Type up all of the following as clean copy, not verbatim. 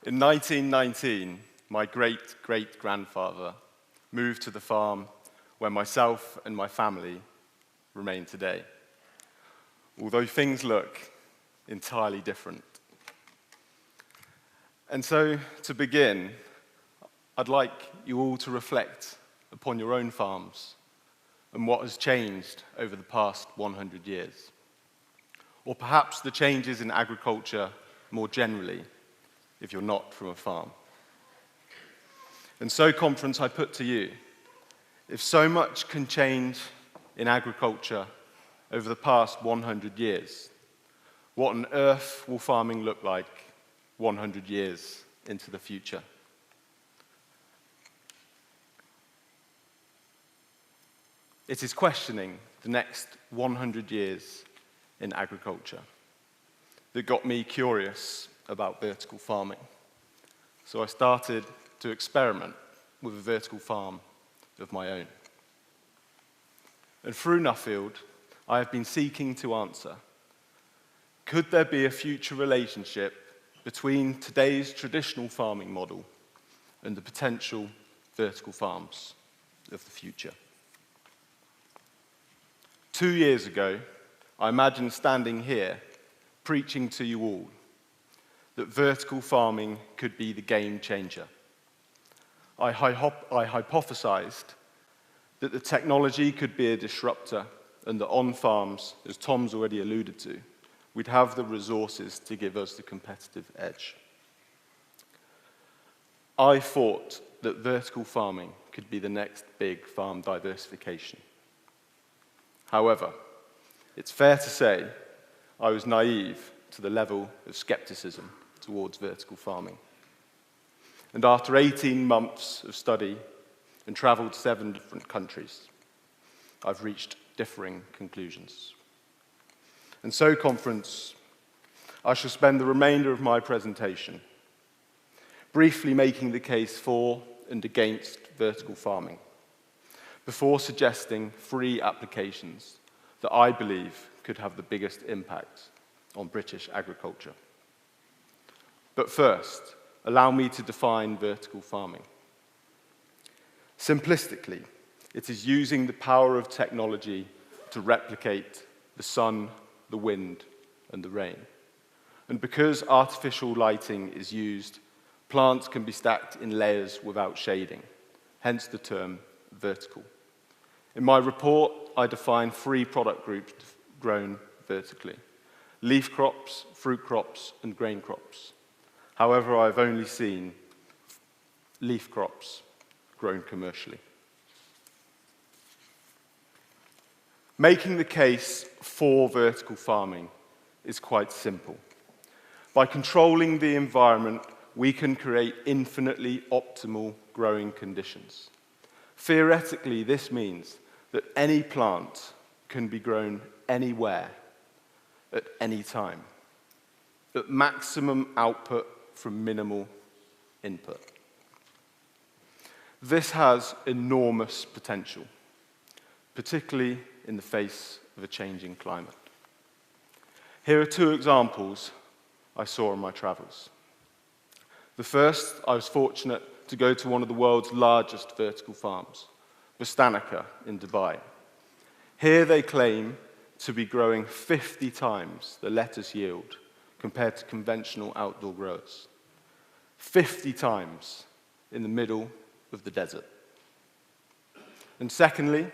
In 1919, my great-great-grandfather moved to the farm where myself and my family remain today, although things look entirely different. And so, to begin, I'd like you all to reflect upon your own farms and what has changed over the past 100 years, or perhaps the changes in agriculture more generally, if you're not from a farm. And so, conference, I put to you, if so much can change in agriculture over the past 100 years, what on earth will farming look like 100 years into the future? It is questioning the next 100 years in agriculture that got me curious about vertical farming. So I started to experiment with a vertical farm of my own. And through Nuffield, I have been seeking to answer, could there be a future relationship between today's traditional farming model and the potential vertical farms of the future? 2 years ago, I imagined standing here, preaching to you all, that vertical farming could be the game changer. I hypothesized that the technology could be a disruptor and that on farms, as Tom's already alluded to, we'd have the resources to give us the competitive edge. I thought that vertical farming could be the next big farm diversification. However, it's fair to say I was naive to the level of skepticism towards vertical farming. And after 18 months of study and travel to 7 different countries, I've reached differing conclusions. And so, conference, I shall spend the remainder of my presentation briefly making the case for and against vertical farming, before suggesting 3 applications that I believe could have the biggest impact on British agriculture. But first, allow me to define vertical farming. Simplistically, it is using the power of technology to replicate the sun, the wind, and the rain. And because artificial lighting is used, plants can be stacked in layers without shading, hence the term vertical. In my report, I define 3 product groups grown vertically: leaf crops, fruit crops, and grain crops. However, I've only seen leaf crops grown commercially. Making the case for vertical farming is quite simple. By controlling the environment, we can create infinitely optimal growing conditions. Theoretically, this means that any plant can be grown anywhere, at any time, at maximum output from minimal input. This has enormous potential, particularly in the face of a changing climate. Here are 2 examples I saw on my travels. The first, I was fortunate to go to one of the world's largest vertical farms, Botanica in Dubai. Here they claim to be growing 50 times the lettuce yield compared to conventional outdoor growers. 50 times in the middle of the desert. And secondly,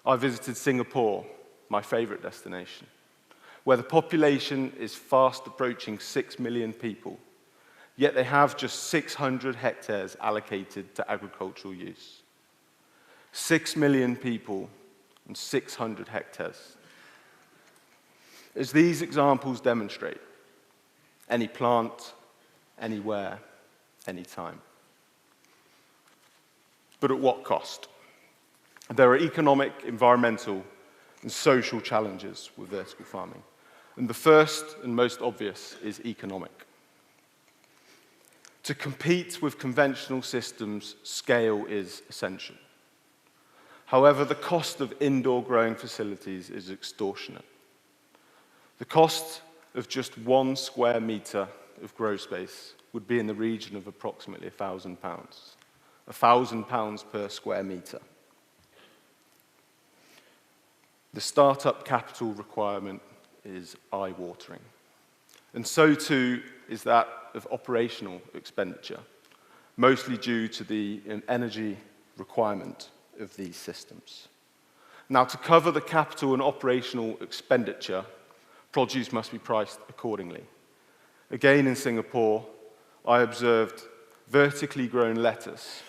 I visited Singapore, my favorite destination, where the population is fast approaching 6 million people, yet they have just 600 hectares allocated to agricultural use. 6 million people and 600 hectares. As these examples demonstrate, any plant, anywhere, anytime. But at what cost? There are economic, environmental, and social challenges with vertical farming. And the first and most obvious is economic. To compete with conventional systems, scale is essential. However, the cost of indoor growing facilities is extortionate. The cost of just 1 square meter of grow space would be in the region of approximately £1,000. £1,000 per square metre. The startup capital requirement is eye-watering. And so too is that of operational expenditure, mostly due to the energy requirement of these systems. Now, to cover the capital and operational expenditure, produce must be priced accordingly. Again, in Singapore, I observed vertically grown lettuce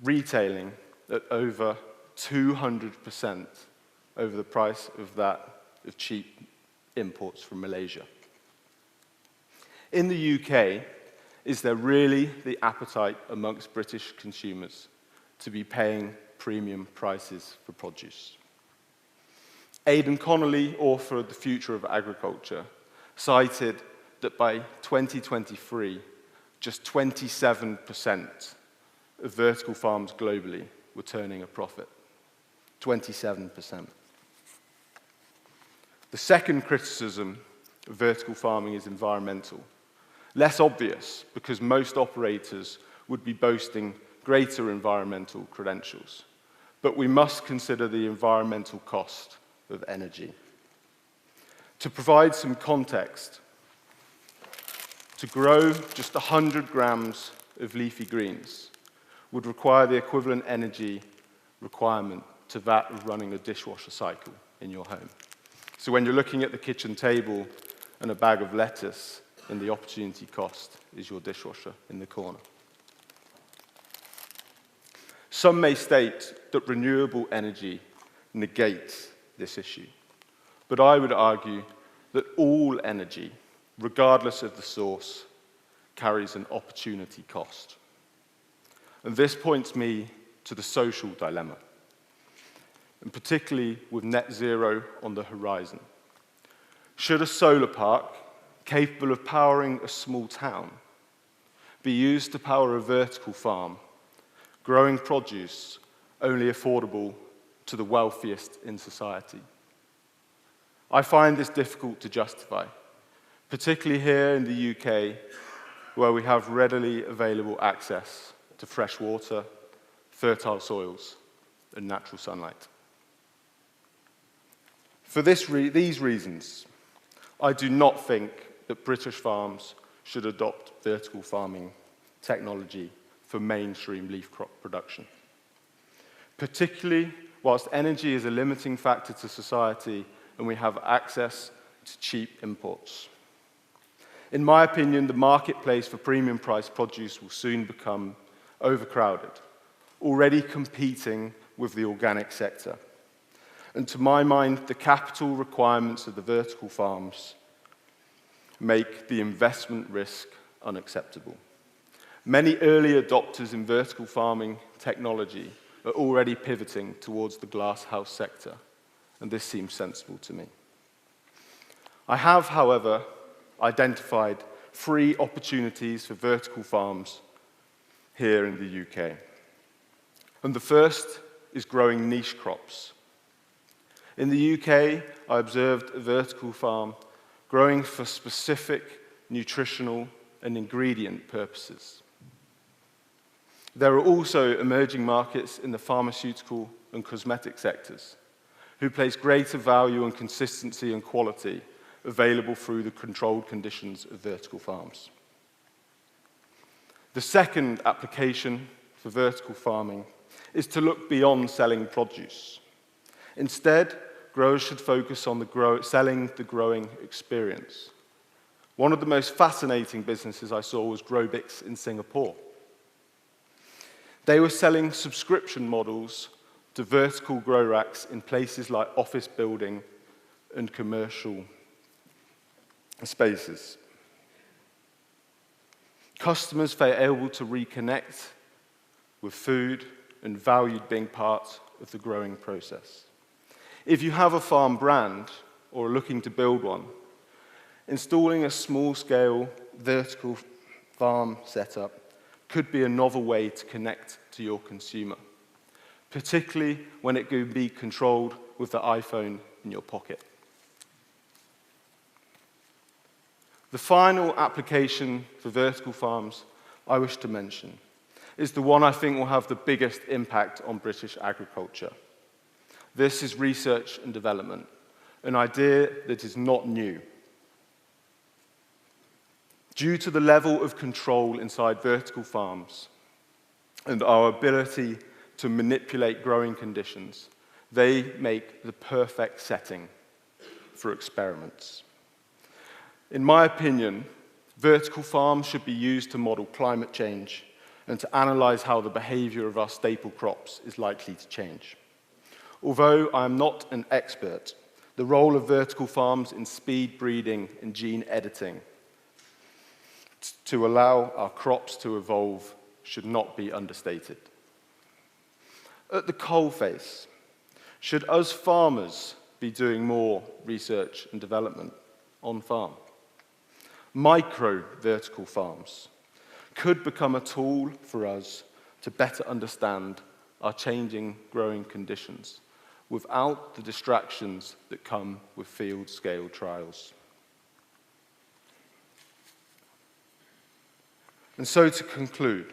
retailing at over 200% over the price of that of cheap imports from Malaysia. In the UK, is there really the appetite amongst British consumers to be paying premium prices for produce? Aidan Connolly, author of The Future of Agriculture, cited that by 2023, just 27% of vertical farms globally were turning a profit. 27%. The second criticism of vertical farming is environmental. Less obvious, because most operators would be boasting greater environmental credentials. But we must consider the environmental cost of energy. To provide some context, to grow just 100 grams of leafy greens would require the equivalent energy requirement to that of running a dishwasher cycle in your home. So when you're looking at the kitchen table and a bag of lettuce, and the opportunity cost is your dishwasher in the corner. Some may state that renewable energy negates this issue, but I would argue that all energy, regardless of the source, carries an opportunity cost. And this points me to the social dilemma, and particularly with net zero on the horizon. Should a solar park capable of powering a small town be used to power a vertical farm, growing produce only affordable to the wealthiest in society? I find this difficult to justify, particularly here in the UK, where we have readily available access to fresh water, fertile soils, and natural sunlight. For these reasons, I do not think that British farms should adopt vertical farming technology for mainstream leaf crop production, particularly whilst energy is a limiting factor to society and we have access to cheap imports. In my opinion, the marketplace for premium priced produce will soon become overcrowded, already competing with the organic sector. And to my mind, the capital requirements of the vertical farms make the investment risk unacceptable. Many early adopters in vertical farming technology are already pivoting towards the glasshouse sector, and this seems sensible to me. I have, however, identified 3 opportunities for vertical farms here in the UK. And the first is growing niche crops. In the UK, I observed a vertical farm growing for specific nutritional and ingredient purposes. There are also emerging markets in the pharmaceutical and cosmetic sectors who place greater value on consistency and quality available through the controlled conditions of vertical farms. The second application for vertical farming is to look beyond selling produce. Instead, growers should focus on selling the growing experience. One of the most fascinating businesses I saw was Growbix in Singapore. They were selling subscription models to vertical grow racks in places like office building and commercial spaces. Customers were able to reconnect with food and valued being part of the growing process. If you have a farm brand or are looking to build one, installing a small-scale vertical farm setup could be a novel way to connect to your consumer, particularly when it can be controlled with the iPhone in your pocket. The final application for vertical farms I wish to mention is the one I think will have the biggest impact on British agriculture. This is research and development, an idea that is not new. Due to the level of control inside vertical farms and our ability to manipulate growing conditions, they make the perfect setting for experiments. In my opinion, vertical farms should be used to model climate change and to analyze how the behavior of our staple crops is likely to change. Although I am not an expert, the role of vertical farms in speed breeding and gene editing to allow our crops to evolve should not be understated. At the coalface, should us farmers be doing more research and development on farm? Micro vertical farms could become a tool for us to better understand our changing growing conditions without the distractions that come with field-scale trials. And so to conclude,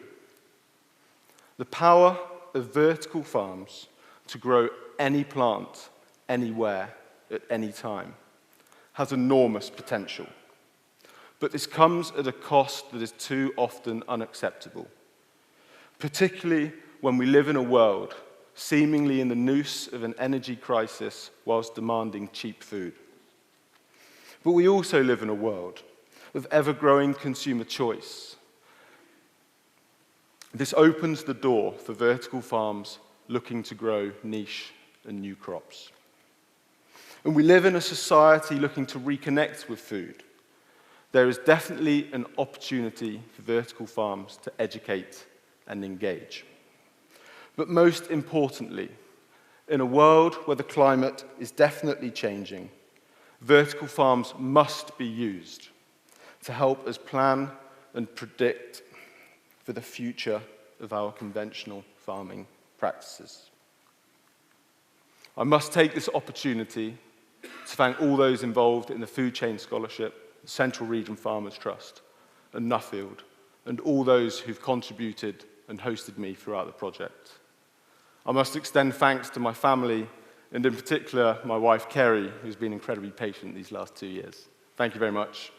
the power of vertical farms to grow any plant, anywhere, at any time, has enormous potential. But this comes at a cost that is too often unacceptable, particularly when we live in a world seemingly in the noose of an energy crisis whilst demanding cheap food. But we also live in a world of ever-growing consumer choice. This opens the door for vertical farms looking to grow niche and new crops. And we live in a society looking to reconnect with food. There is definitely an opportunity for vertical farms to educate and engage. But most importantly, in a world where the climate is definitely changing, vertical farms must be used to help us plan and predict for the future of our conventional farming practices. I must take this opportunity to thank all those involved in the Food Chain Scholarship, the Central Region Farmers Trust, and Nuffield, and all those who've contributed and hosted me throughout the project. I must extend thanks to my family, and in particular, my wife, Kerry, who's been incredibly patient these last 2 years. Thank you very much.